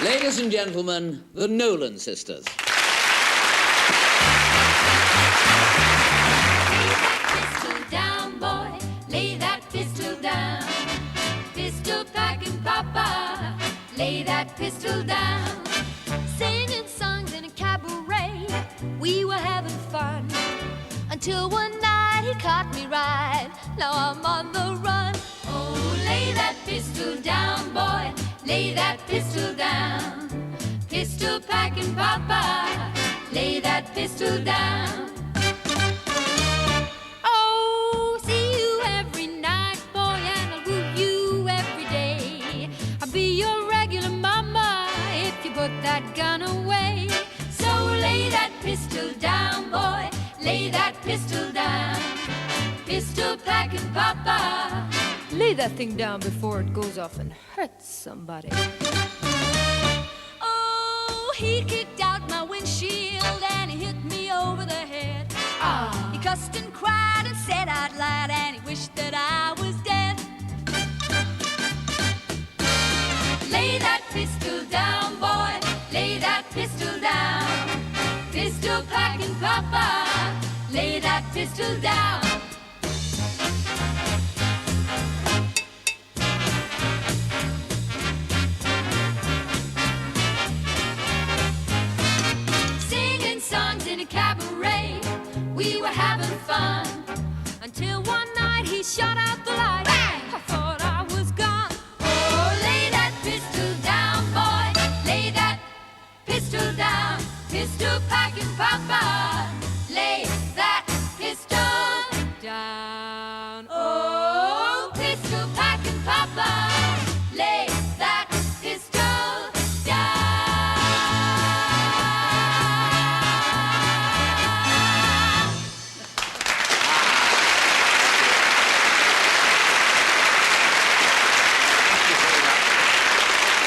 Ladies and gentlemen, the Nolans Sisters. Lay that pistol down. Pistol packing papa, lay that pistol down. Singing songs in a cabaret, we were having fun. Until one night he caught me right, now I'm on the run. Oh, lay that pistol down, boy, lay that pistol down. Pistol packing papa, lay that pistol down. Put that gun away. So lay that pistol down, boy, lay that pistol down. Pistol packing papa, lay that thing down before it goes off and hurts somebody. Oh, he kicked out my windshield and he hit me over the head. He cussed and cried and said out loud and he wished that I was dead. Lay that pistol down, boy, lay that pistol down. Pistol packing papa, lay that pistol down. Singing songs in a cabaret, we were having fun. Until one night he shot